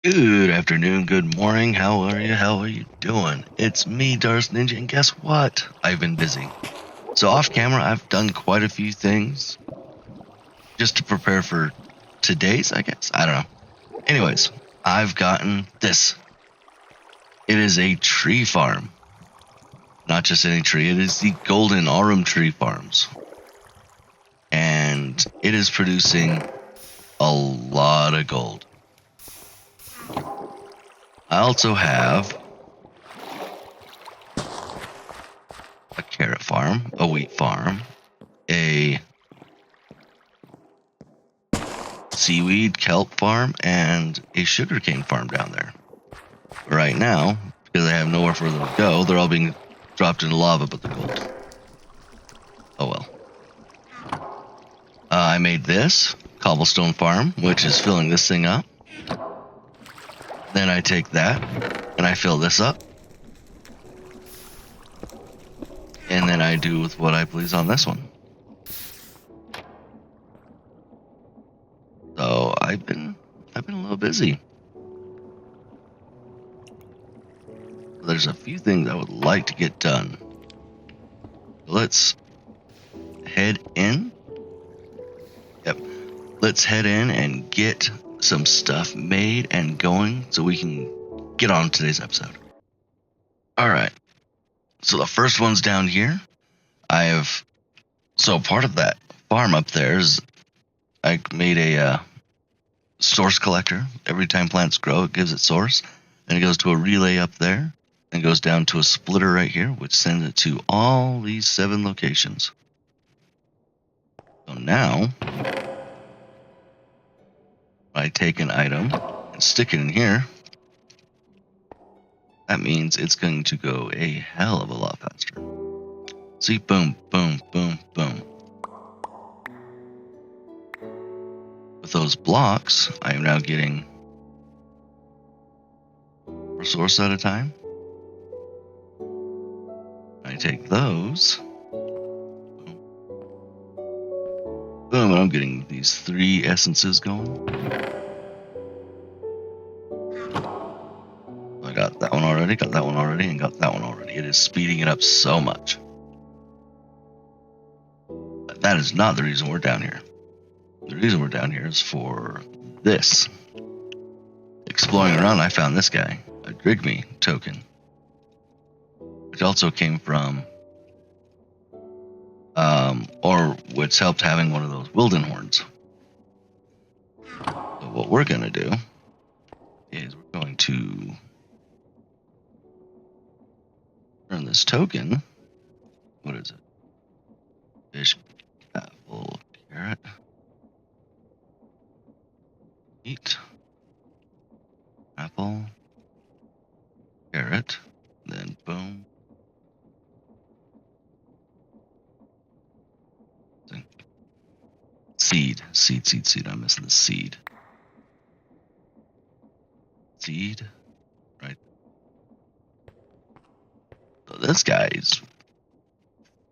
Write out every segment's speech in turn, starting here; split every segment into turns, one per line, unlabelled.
Good afternoon, good morning, how are you? How are you doing? It's me, Darth Ninja, and guess what? I've been busy. So off camera, I've done quite a few things just to prepare for today's, I guess. I don't know. Anyways, I've gotten this. It is a tree farm. Not just any tree, it is the Golden Aurum Tree Farms. And it is producing a lot of gold. I also have a carrot farm, a wheat farm, a seaweed kelp farm, and a sugarcane farm down there. Right now, because I have nowhere for them to go, they're all being dropped into lava but the gold. Oh well. I made this cobblestone farm, which is filling this thing up. Then I take that and I fill this up. And then I do with what I please on this one. So I've been a little busy. There's a few things I would like to get done. Let's head in. Yep. Let's head in and get some stuff made and going so we can get on today's episode. Alright. So the first one's down here. So part of that farm up there is I made a source collector. Every time plants grow, it gives it source. And it goes to a relay up there. And goes down to a splitter right here, which sends it to all these 7 locations. So now, I take an item and stick it in here. That means it's going to go a hell of a lot faster. See, boom, boom, boom, boom. With those blocks, I am now getting a source at a time. I take those. Boom, and I'm getting these 3 essences going. I got that one already, and got that one already. It is speeding it up so much. But that is not the reason we're down here. The reason we're down here is for this. Exploring around, I found this guy, a Drygmy token. Which also came from, or which helped having one of those Wilden horns. So what we're going to do is we're going to turn this token, what is it? Fish, apple, carrot, meat, apple, carrot, then boom. Seed. I'm missing the seed. Seed, right? So this guy is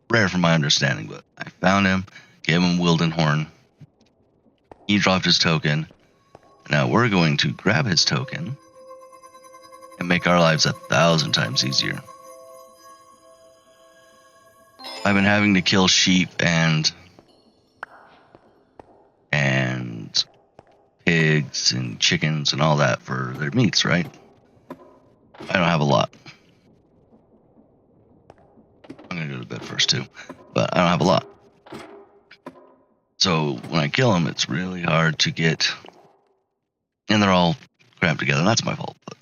rare from my understanding, but I found him, gave him Wilden horn. He dropped his token. Now we're going to grab his token and make our lives 1,000 times easier. I've been having to kill sheep and pigs and chickens and all that for their meats, right? I don't have a lot. I'm gonna go to bed first too, but I don't have a lot. So when I kill them, it's really hard to get, and they're all cramped together, and that's my fault, but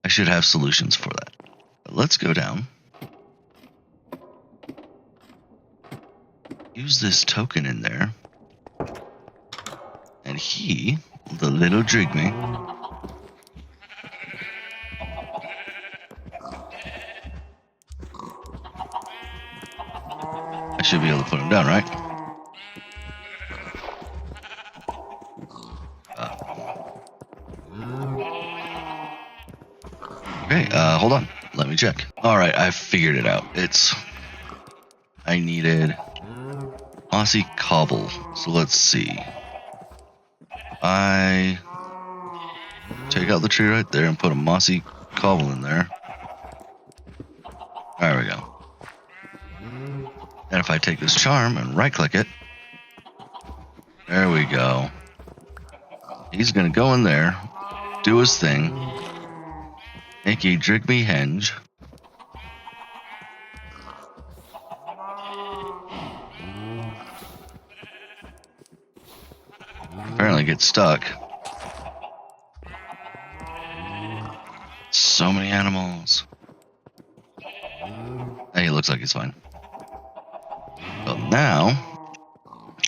I should have solutions for that. But let's go down. Use this token in there. And he, the little Drygmy, I should be able to put him down, right? Okay, hold on. Let me check. Alright, I figured it out. I needed Aussie cobble. So let's see. I take out the tree right there and put a mossy cobble in there. There we go. And if I take this charm and right click it, there we go. He's gonna go in there, do his thing, make a Drygmy henge. Apparently get stuck. So many animals. Hey, it looks like he's fine. So now,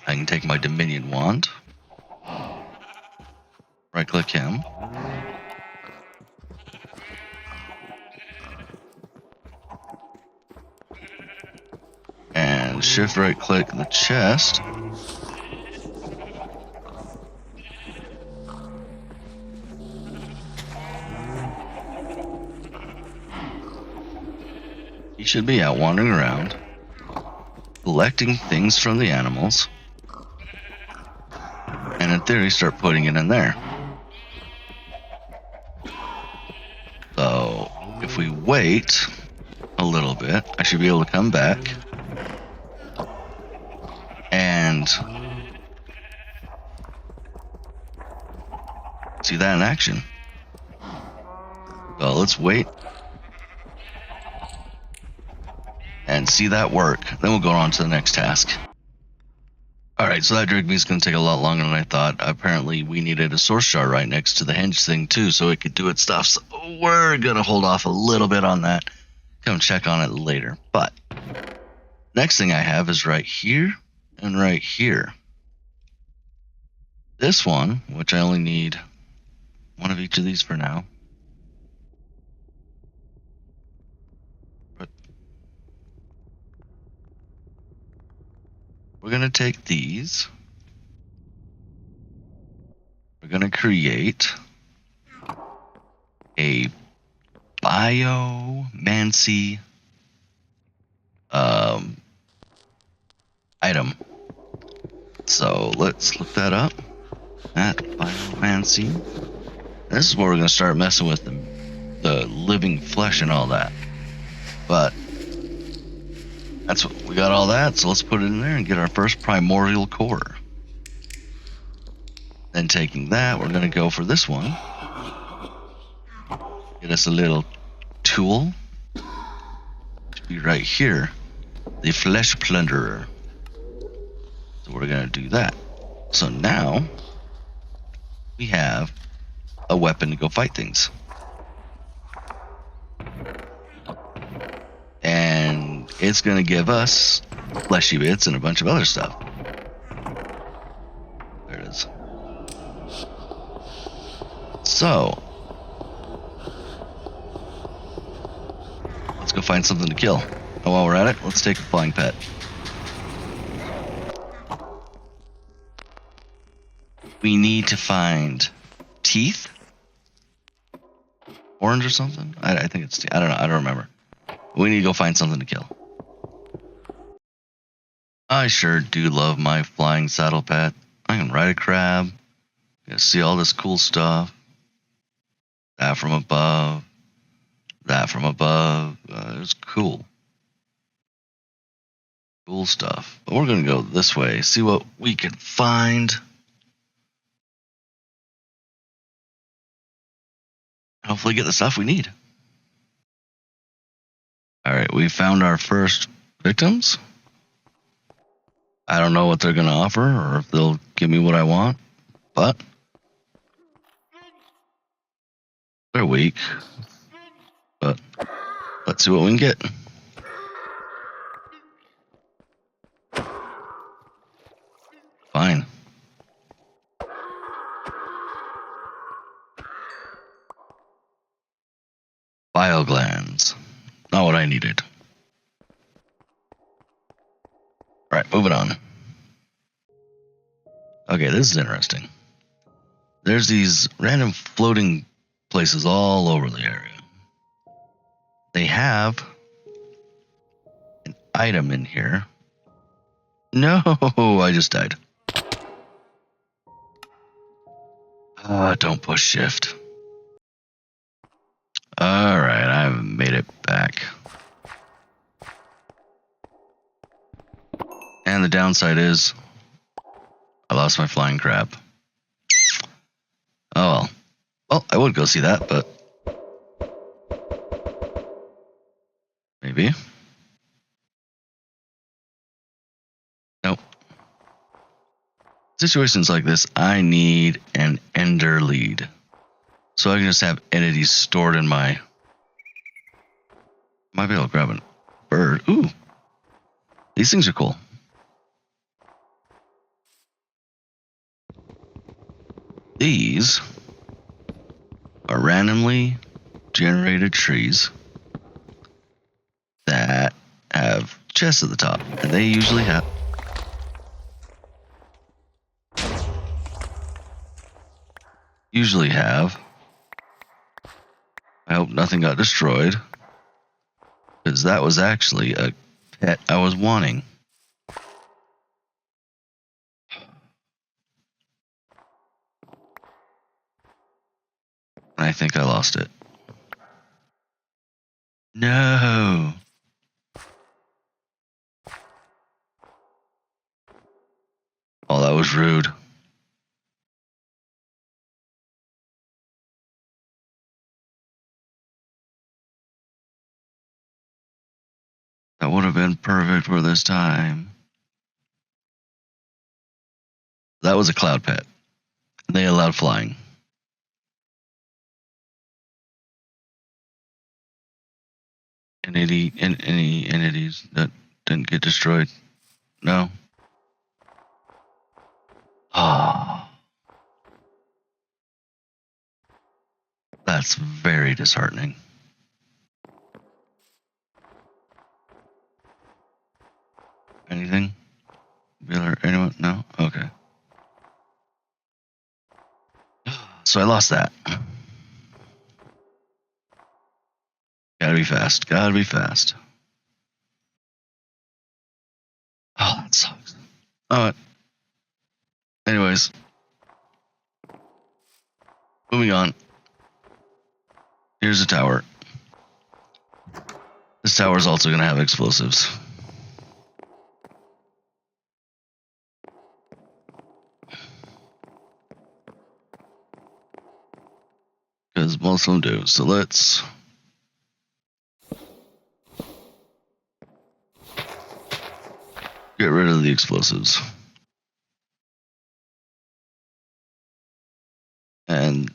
I can take my Dominion wand, right click him, and shift right click the chest. He should be out wandering around, collecting things from the animals, and in theory start putting it in there. So if we wait a little bit, I should be able to come back and see that in action. So let's wait and see that work. Then we'll go on to the next task. Alright, so that Drygmy is going to take a lot longer than I thought. Apparently we needed a source shard right next to the henge thing too, so it could do its stuff. So we're going to hold off a little bit on that. Come check on it later. But next thing I have is right here and right here. This one, which I only need one of each of these for now. But we're going to take these. We're going to create a biomancy item. So let's look that up. At biomancy. This is where we're going to start messing with the living flesh and all that. But that's what we got, all that, so let's put it in there and get our first primordial core. Then taking that, we're going to go for this one. Get us a little tool. Should be right here. The flesh plunderer. So we're going to do that. So now we have a weapon to go fight things. And it's going to give us fleshy bits and a bunch of other stuff. There it is. So let's go find something to kill. And while we're at it, let's take a flying pet. We need to find teeth, orange or something. I think it's teeth. I don't know. I don't remember. We need to go find something to kill. I sure do love my flying saddle pet. I can ride a crab. You see all this cool stuff. That from above. That from above. It's cool. Cool stuff. But we're going to go this way. See what we can find. Hopefully get the stuff we need. Alright, we found our first victims. I don't know what they're going to offer or if they'll give me what I want, but they're weak. But let's see what we can get. Fine. Bile glands. Not what I needed. Alright, moving on. Okay, this is interesting. There's these random floating places all over the area. They have an item in here. No, I just died. Don't push shift. Alright, I've made it back. And the downside is I lost my flying crab. Oh well. Well, I would go see that, but maybe. Nope. Situations like this, I need an ender lead. So I can just have entities stored in my... Might be able to grab a bird. Ooh. These things are cool. These are randomly generated trees that have chests at the top. And they usually have... I hope nothing got destroyed. Because that was actually a pet I was wanting. I think I lost it. No. Oh, that was rude. That would have been perfect for this time. That was a cloud pet. They allowed flying. Any entities that didn't get destroyed? No. Ah, that's very disheartening. Anything? Anyone? No? Okay. So I lost that. Gotta be fast. Gotta be fast. Oh, that sucks. Alright. Anyways. Moving on. Here's a tower. This tower is also going to have explosives. Because most of them do. So let's... get rid of the explosives. And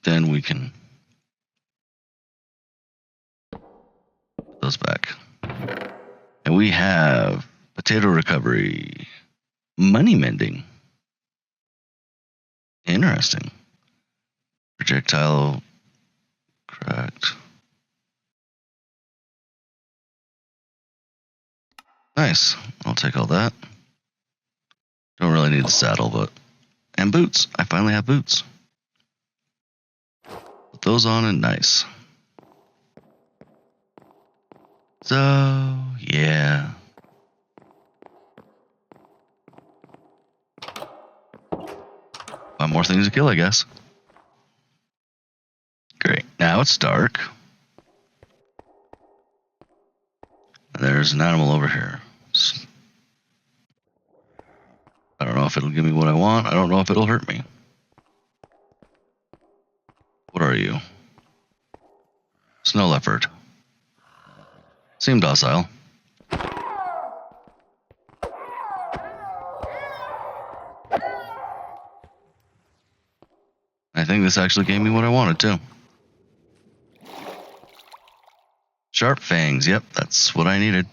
then we can... put those back. And we have potato recovery. Money mending. Interesting. Projectile cracked. Nice. I'll take all that. Don't really need the saddle, but... and boots. I finally have boots. Put those on and nice. So, yeah. Find more things to kill, I guess. Great. Now it's dark. There's an animal over here. I don't know if it'll give me what I want. I don't know if it'll hurt me. What are you? Snow leopard. Seem docile. I think this actually gave me what I wanted too. Sharp fangs. Yep, that's what I needed.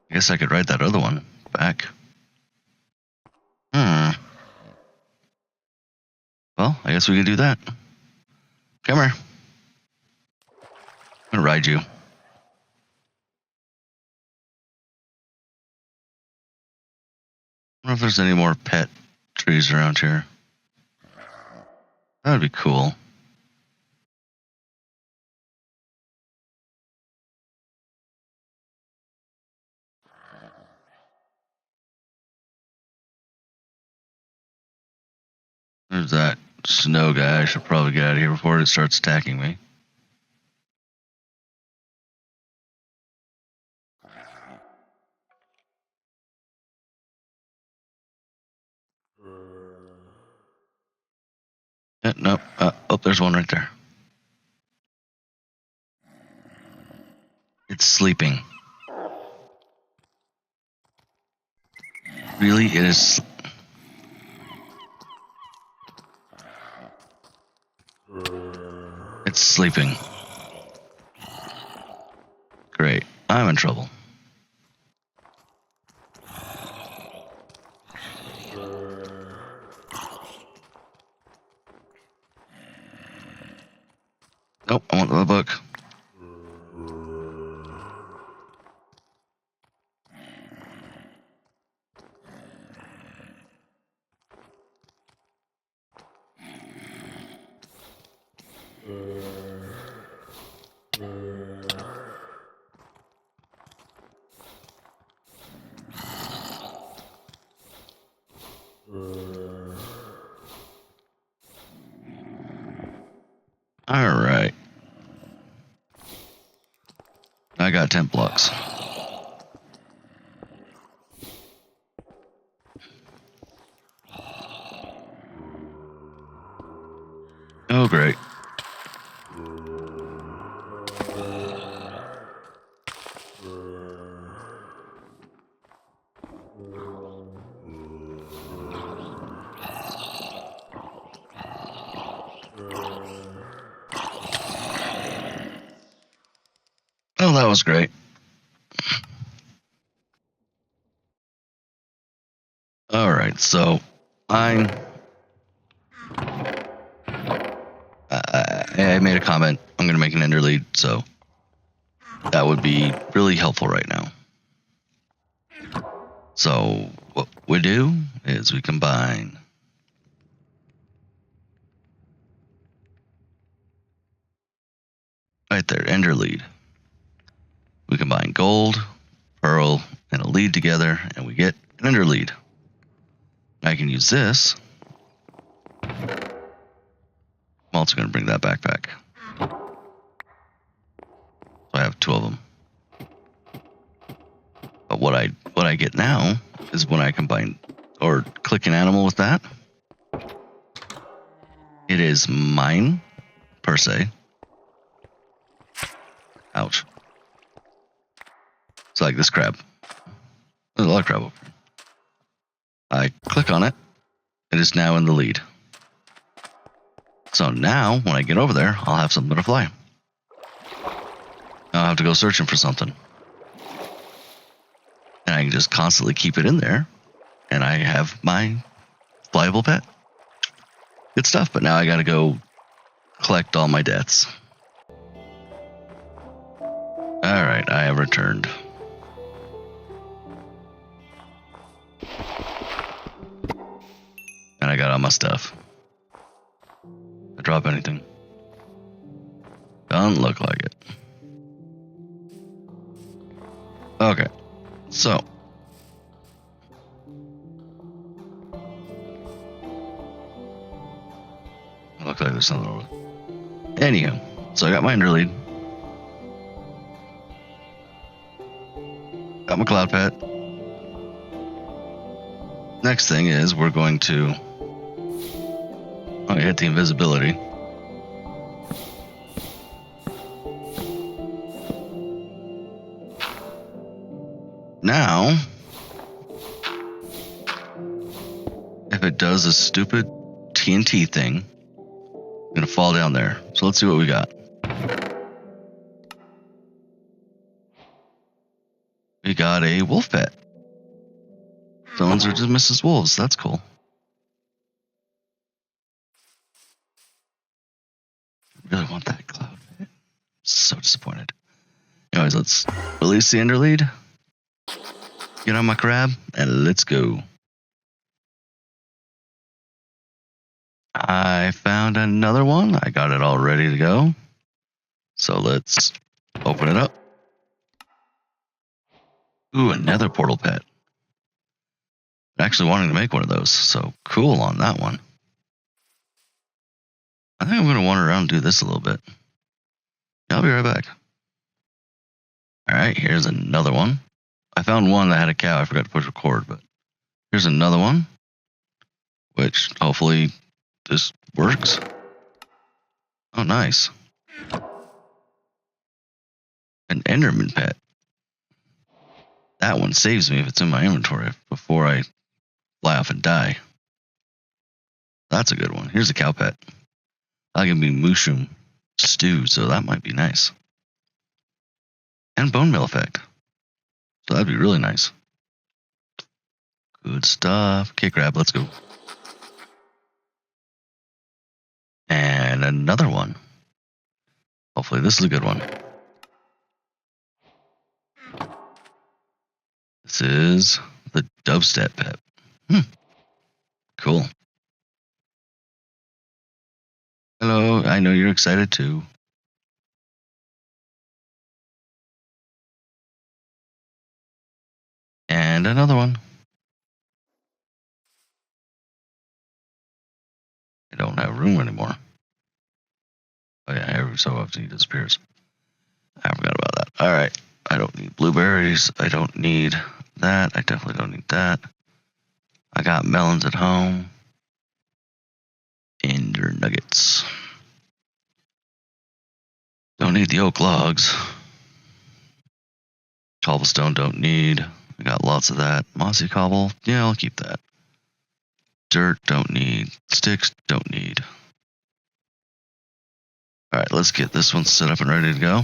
I guess I could ride that other one back. Well, I guess we could do that. Come here. I'm gonna ride you. I don't know if there's any more pet trees around here. That would be cool. There's that snow guy. I should probably get out of here before it starts attacking me. No. Oh, there's one right there. It's sleeping. Really? It is. It's sleeping. Great. I'm in trouble. Nope, I want the book. Alright. I got 10 blocks. Oh, great. Oh, that was great. Alright, so I made a comment. I'm going to make an ender lead, so that would be really helpful right now. So what we do is we combine right there, ender lead. We combine gold, pearl, and a lead together, and we get an ender lead. I can use this. I'm also going to bring that backpack. So I have 2 of them. But what I get now is when I combine or click an animal with that, it is mine per se. Ouch. It's like this crab. There's a lot of crab over here. I click on it. It is now in the lead. So now, when I get over there, I'll have something to fly. I'll have to go searching for something. And I can just constantly keep it in there. And I have my flyable pet. Good stuff, but now I gotta go collect all my deaths. Alright, I have returned. And I got all my stuff. Did I drop anything? Doesn't look like it. Okay, so. It looks like there's something over there. Anywho, so I got my ender lead. Got my cloud pet. Next thing is we're going to hit the invisibility. Now, if it does a stupid TNT thing, I'm gonna fall down there. So let's see what we got. We got a wolf pet. Stones are dismissed as wolves. That's cool. I really want that cloud pet. So disappointed. Anyways, let's release the ender lead. Get on my crab and let's go. I found another one. I got it all ready to go. So let's open it up. Ooh, another portal pet. I'm actually wanting to make one of those. So cool on that one. I think I'm going to wander around and do this a little bit. I'll be right back. Alright, here's another one. I found one that had a cow. I forgot to push record, but here's another one, which hopefully this works. Oh, nice. An Enderman pet. That one saves me if it's in my inventory before I fly off and die. That's a good one. Here's a cow pet. That'll give me mushroom stew, so that might be nice. And bone meal effect. So that'd be really nice. Good stuff. Okay, crab, let's go. And another one. Hopefully this is a good one. This is the dubstep pet. Cool. Hello, I know you're excited too. And another one. I don't have room anymore. Oh yeah, every so often he disappears. I forgot about that. Alright, I don't need blueberries. I don't need that. I definitely don't need that. I got melons at home. Ender nuggets. Don't need the oak logs. Cobblestone don't need. I got lots of that. Mossy cobble, yeah, I'll keep that. Dirt don't need. Sticks don't need. Alright, let's get this one set up and ready to go.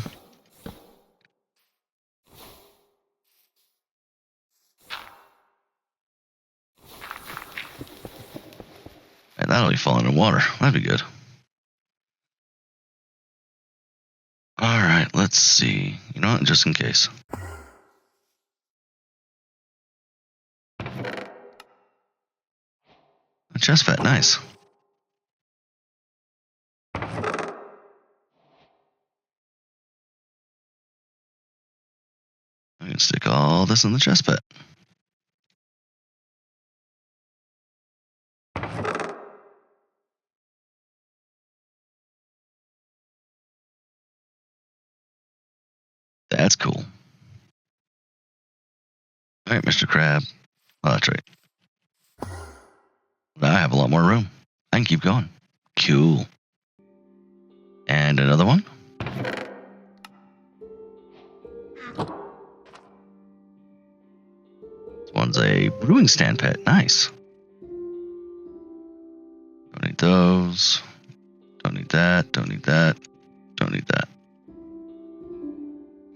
And that'll be falling in water. That'd be good. Alright, let's see. You know what? Just in case. A chest fat, nice. I can stick all this in the chest pet. That's cool. Alright, Mr. Crab. Oh, that's right. I have a lot more room. I can keep going. Cool. And another one. This one's a brewing stand pet. Nice. Don't need those. Don't need that. Don't need that. Don't need that.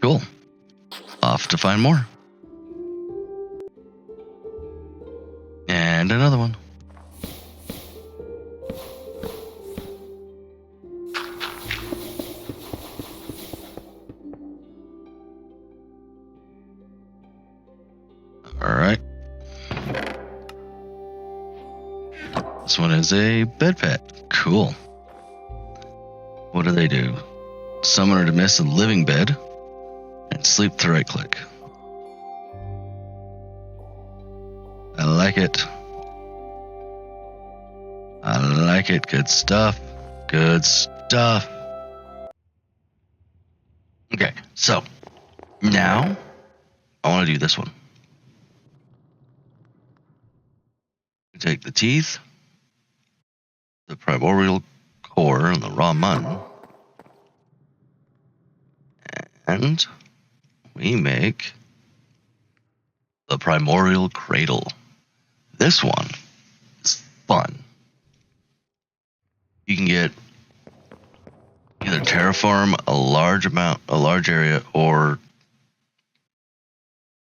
Cool. Off to find more. And another one. Alright. This one is a bed pet. Cool. What do they do? Summon or dismiss a living bed and sleep to right click. I like it. I like it. Good stuff. Good stuff. Okay, so now I want to do this one. Take the teeth, the primordial core, and the raw mutton, and we make the primordial cradle. This one is fun. You can get either terraform a large area, or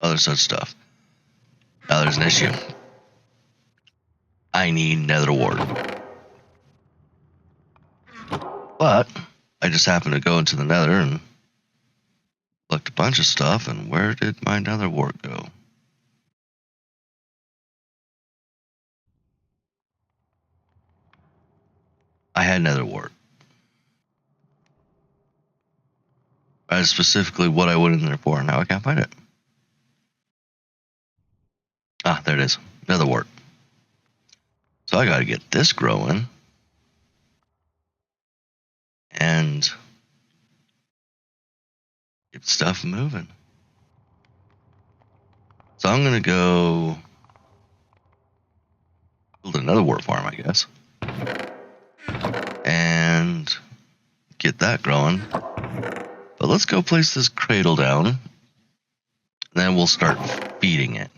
other such stuff. Now there's an issue. I need nether wart. But I just happened to go into the nether and looked a bunch of stuff, and where did my nether wart go? I had nether wart. That is specifically what I went in there for, and now I can't find it. Ah, there it is. Nether wart. So I gotta get this growing. and get stuff moving. So I'm gonna go build another wart farm, I guess, and get that growing. But let's go place this cradle down, and then we'll start feeding it.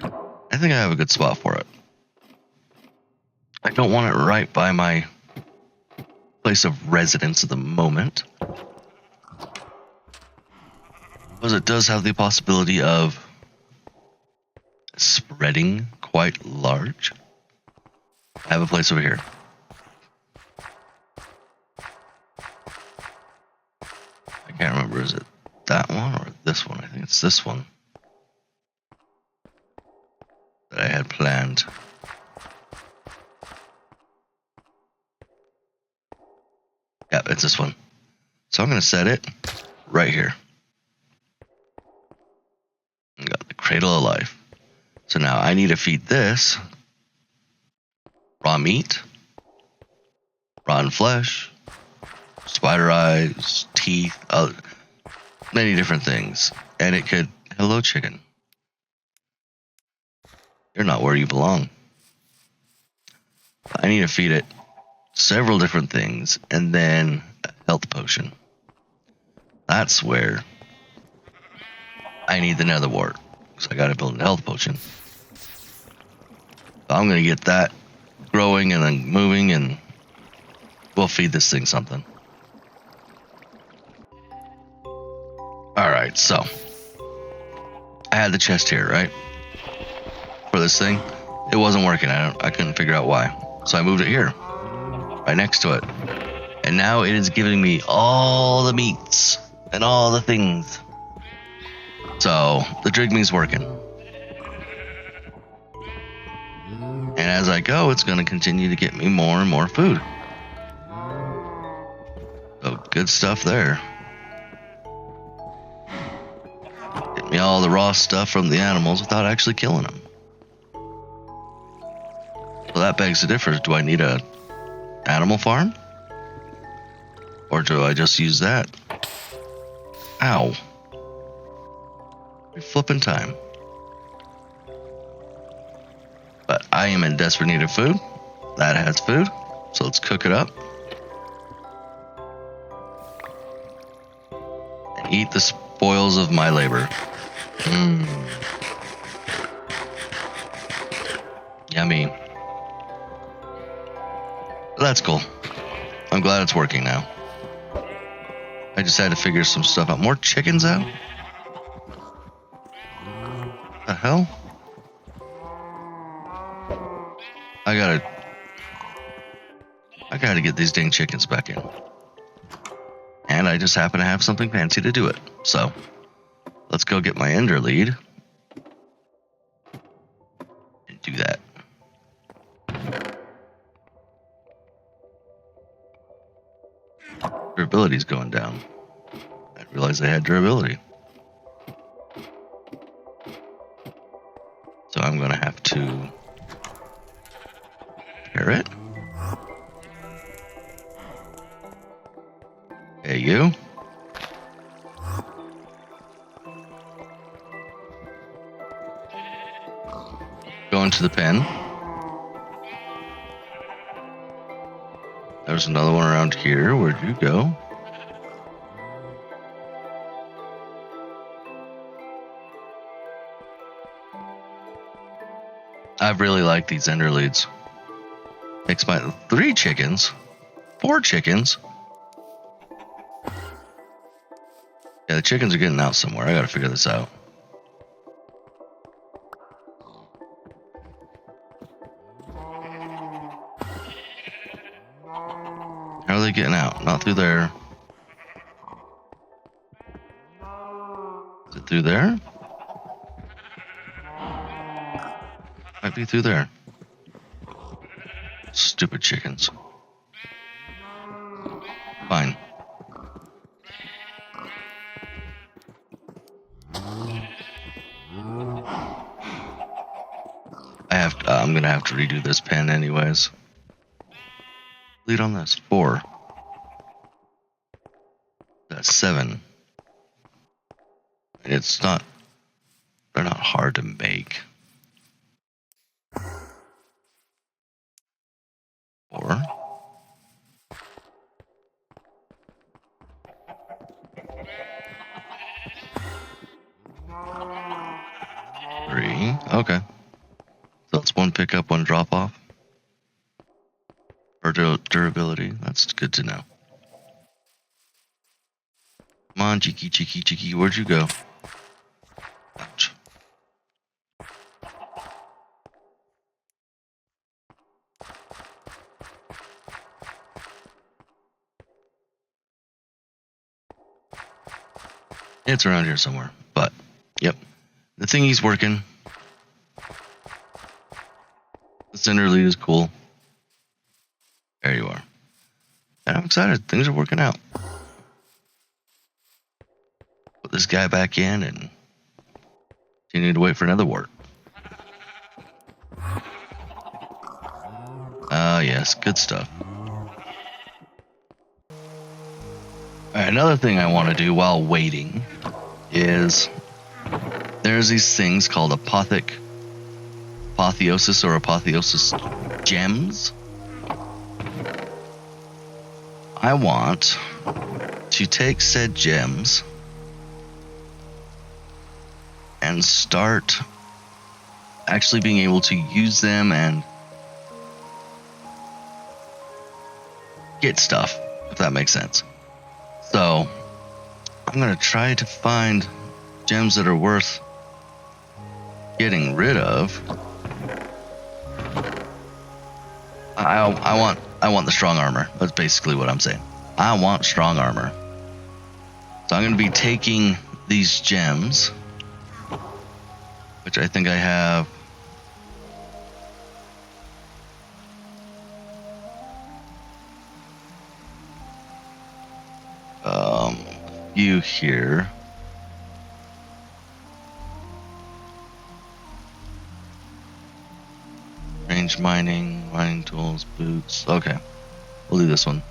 I think I have a good spot for it. I don't want it right by my place of residence at the moment, because it does have the possibility of spreading quite large. I have a place over here. I can't remember, is it that one or this one? I think it's this one that I had planned. Yeah, it's this one. So I'm going to set it right here. I got the cradle of life. So now I need to feed this raw meat, rotten flesh, spider eyes, teeth, many different things. And it could, hello chicken. You're not where you belong. I need to feed it several different things and then a health potion. That's where I need the nether wart, because I got to build a health potion. So I'm going to get that growing and then moving, and we'll feed this thing something. Alright, so I had the chest here, right? For this thing. It wasn't working. I couldn't figure out why. So I moved it here, right next to it. And now it is giving me all the meats and all the things. So the Drygmys working. And as I go, it's going to continue to get me more and more food. So good stuff there. Get me all the raw stuff from the animals without actually killing them. So that begs the difference. Do I need a animal farm? Or do I just use that? Ow. Every flipping time. But I am in desperate need of food. That has food. So let's cook it up. And eat the spoils of my labor. Yummy. That's cool. I'm glad it's working now. I just had to figure some stuff out. More chickens out? The hell? I gotta get these dang chickens back in. And I just happen to have something fancy to do it. So, let's go get my ender lead. And do that. Durability's going down. I didn't realize they had durability. So I'm gonna have to pair it. Hey, you. Go into the pen. There's another one around here. Where'd you go? I really like these ender leads. Makes my 3 chickens, 4 chickens. Yeah, the chickens are getting out somewhere. I gotta figure this out. How are they getting out? Not through there. Is it through there? Might be through there. Stupid chickens. Fine. I'm gonna have to redo this pen anyways. Lead on this. 4. 7. It's not, they're not hard to make. 4. 3. Okay. So it's 1 pickup, 1 drop off. Or durability. That's good to know. Come on, cheeky. Where'd you go? Ouch. It's around here somewhere. But, yep. The thingy's working. The center lead is cool. There you are. And I'm excited. Things are working out. Put this guy back in and continue to wait for another wart. Yes, good stuff. Alright, another thing I want to do while waiting is there's these things called apotheosis or apotheosis gems. I want to take said gems and start actually being able to use them and get stuff, if that makes sense. So I'm going to try to find gems that are worth getting rid of. I want the strong armor. That's basically what I'm saying. I want strong armor. So I'm going to be taking these gems, which I think I have. You here. Range mining tools, boots. Okay, we'll do this one.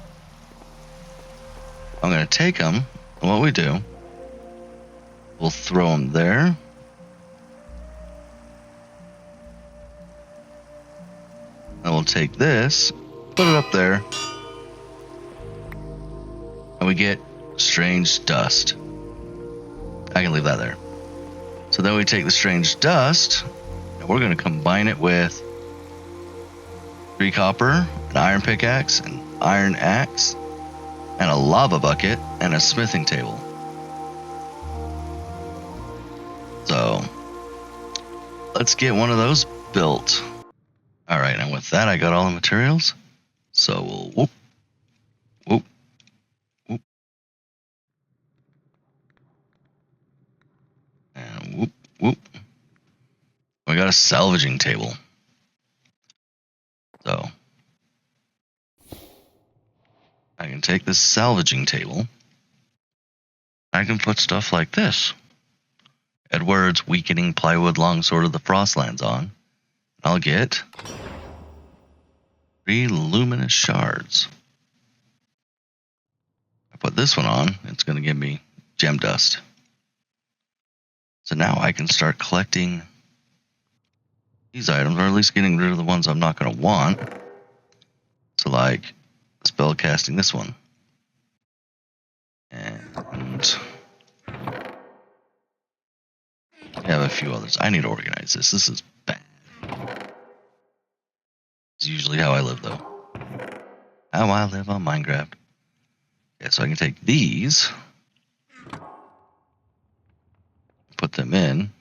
I'm gonna take them, and what we do, we'll throw them there. And we'll take this, put it up there, and we get strange dust. I can leave that there. So then we take the strange dust, and we're gonna combine it with 3 copper, an iron pickaxe, an iron axe, and a lava bucket, and a smithing table. So let's get one of those built. Alright, and with that I got all the materials. So we'll whoop. And whoop. We got a salvaging table. So I can take this salvaging table. I can put stuff like this. Edward's weakening plywood longsword of the Frostlands on. I'll get 3 luminous shards. I put this one on, it's going to give me gem dust. So now I can start collecting these items, or at least getting rid of the ones I'm not going to want. So like spell casting this one. And I have a few others. I need to organize this. This is bad. It's usually how I live, though. How I live on Minecraft. Yeah, so I can take these, put them in.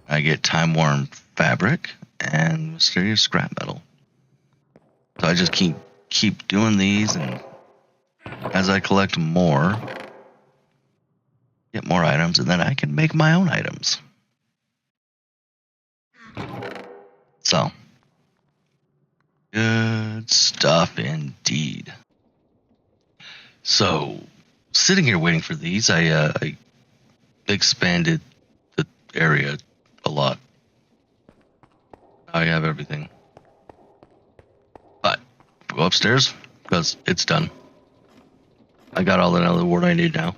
I get time-worn fabric and mysterious scrap metal. So I just keep doing these, and as I collect more, get more items, and then I can make my own items. So, good stuff indeed. So, sitting here waiting for these, I expanded the area a lot. I have everything. But, go upstairs, because it's done. I got all the other wood I need now.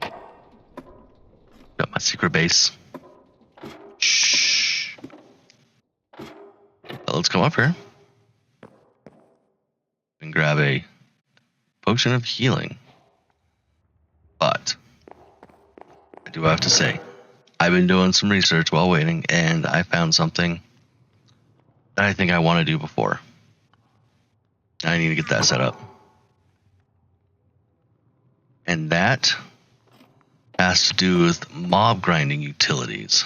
Got my secret base. Shh. Let's come up here and grab a potion of healing. But I do have to say, I've been doing some research while waiting, and I found something that I think I want to do before. I need to get that set up. And that has to do with mob grinding utilities.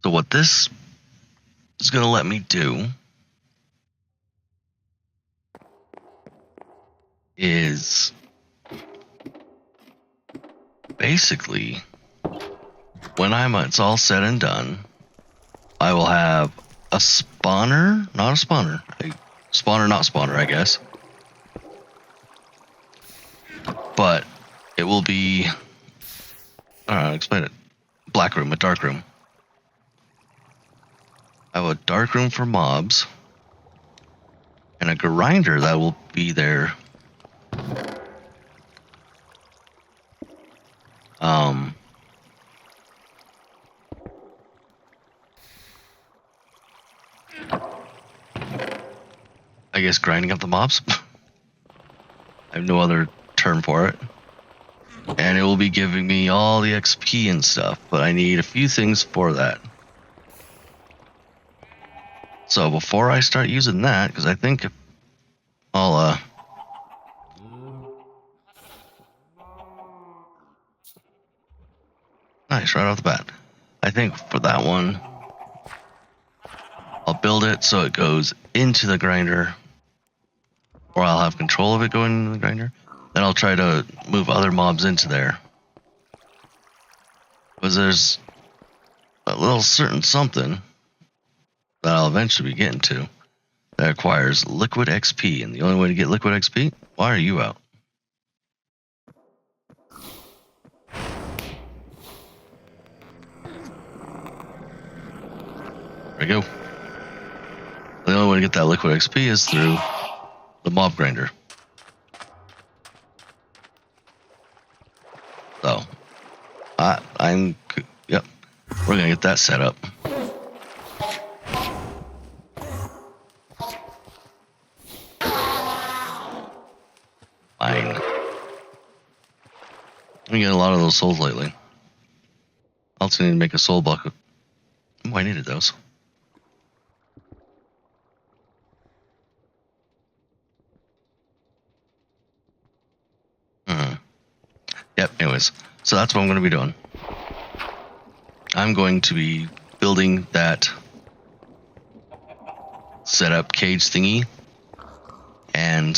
So what this is going to let me do is basically, when it's all said and done, I will have a spawner, not a spawner, a spawner, not spawner, I guess. But it will be, I don't know how to explain it, black room, a dark room. I have a dark room for mobs, and a grinder that will be there. I guess grinding up the mobs. I have no other term for it. And it will be giving me all the XP and stuff, but I need a few things for that. So before I start using that, because I think I'll nice, right off the bat. I think for that one, I'll build it so it goes into the grinder, or I'll have control of it going into the grinder. Then I'll try to move other mobs into there. Because there's a little certain something that I'll eventually be getting to that requires liquid XP. And the only way to get liquid XP, why are you out? There we go. The only way to get that liquid XP is through the mob grinder. So, yep, we're gonna get that set up. Fine. We get a lot of those souls lately. I also need to make a soul bucket. Oh, I needed those. Yep, anyways. So that's what I'm going to be doing. I'm going to be building that setup cage thingy and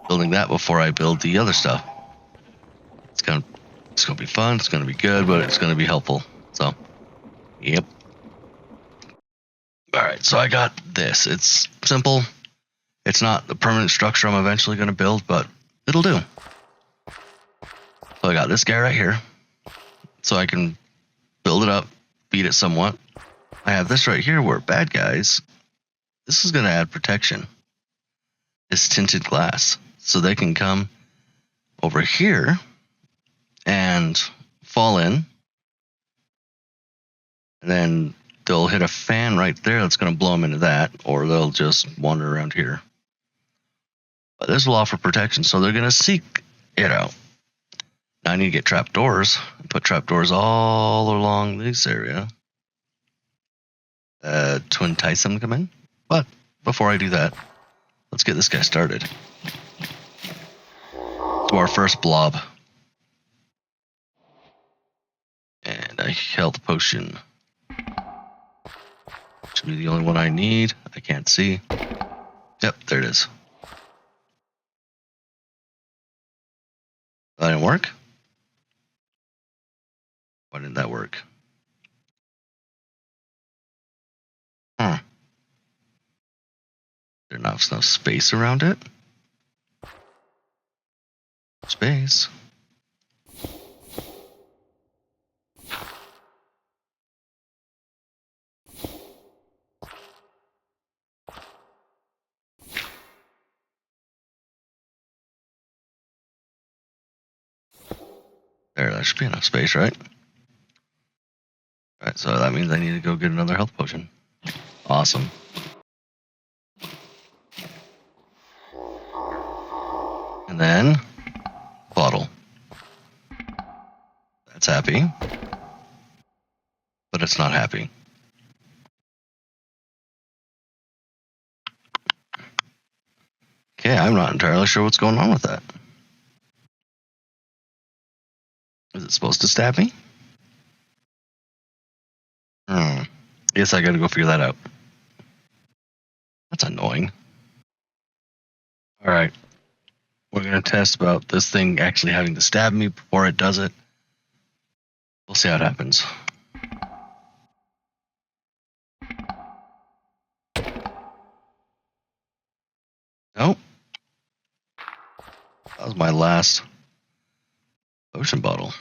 building that before I build the other stuff. It's gonna be fun, it's gonna be good, but it's gonna be helpful. So, yep. Alright, so I got this. It's simple. It's not the permanent structure I'm eventually gonna build, but it'll do. So I got this guy right here. So I can build it up, feed it somewhat. I have this right here where bad guys, this is gonna add protection. This tinted glass. So they can come over here and fall in, and then they'll hit a fan right there that's going to blow them into that, or they'll just wander around here. But this will offer protection, so they're going to seek it out. Now I need to get trapdoors and put trapdoors all along this area to entice them to come in. But before I do that, let's get this guy started. To our first blob. And a health potion. Should be the only one I need. I can't see. Yep, there it is. That didn't work? Why didn't that work? There's not enough space around it. Space. There should be enough space, right? Alright, so that means I need to go get another health potion. Awesome. And then, bottle. That's happy. But it's not happy. Okay, I'm not entirely sure what's going on with that. Is it supposed to stab me? Guess I gotta go figure that out. That's annoying. Alright. We're gonna test about this thing actually having to stab me before it does it. We'll see how it happens. Nope. That was my last potion bottle.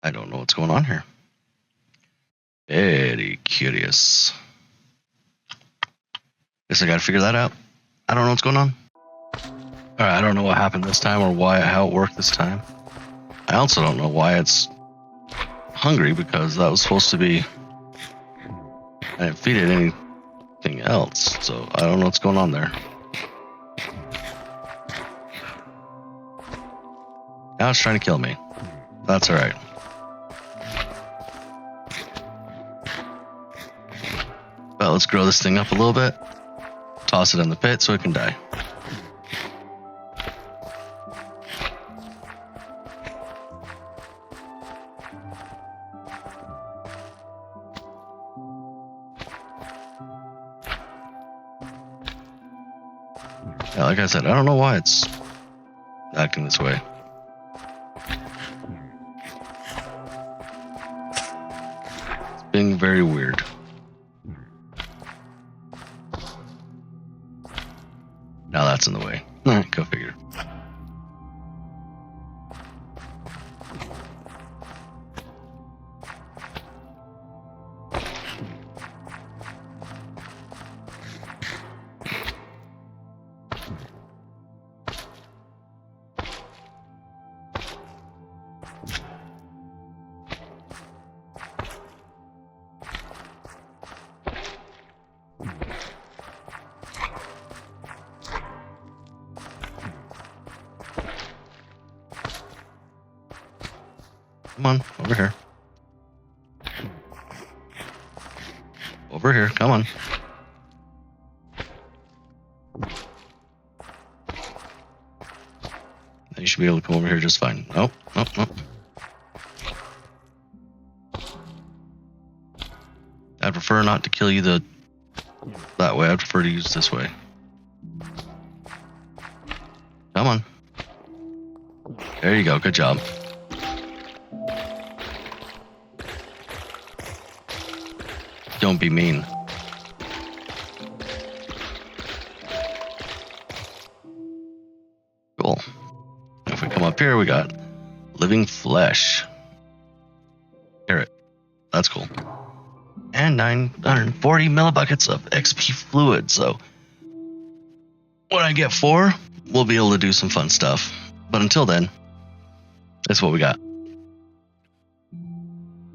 I don't know what's going on here. Very curious. Guess I gotta figure that out. I don't know what's going on. Alright, I don't know what happened this time or how it worked this time. I also don't know why it's hungry, because that was supposed to be... I didn't feed it anything else, so I don't know what's going on there. Now it's trying to kill me. That's alright. But let's grow this thing up a little bit. Toss it in the pit so it can die. Yeah, like I said, I don't know why it's acting this way. It's being very weird. Now that's in the way. Go figure. Come on, over here. Over here, come on. You should be able to come over here just fine. Nope, nope, nope. I'd prefer not to kill you that way. I'd prefer to use this way. Come on. There you go, good job. Don't be mean. Cool. If we come up here, we got living flesh. Carrot. That's cool. And 940 millibuckets of XP fluid. So when I get 4, we'll be able to do some fun stuff. But until then, that's what we got.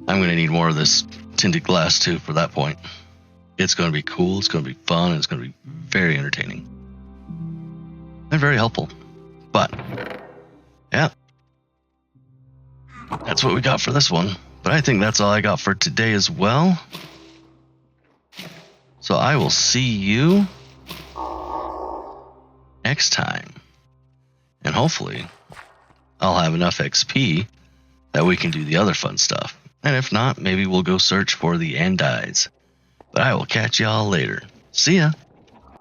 I'm going to need more of this tinted glass too for that point. It's going to be cool, it's going to be fun, and it's going to be very entertaining. And very helpful. But, yeah. That's what we got for this one. But I think that's all I got for today as well. So I will see you next time. And hopefully, I'll have enough XP that we can do the other fun stuff. And if not, maybe we'll go search for the Endies. But I will catch y'all later. See ya!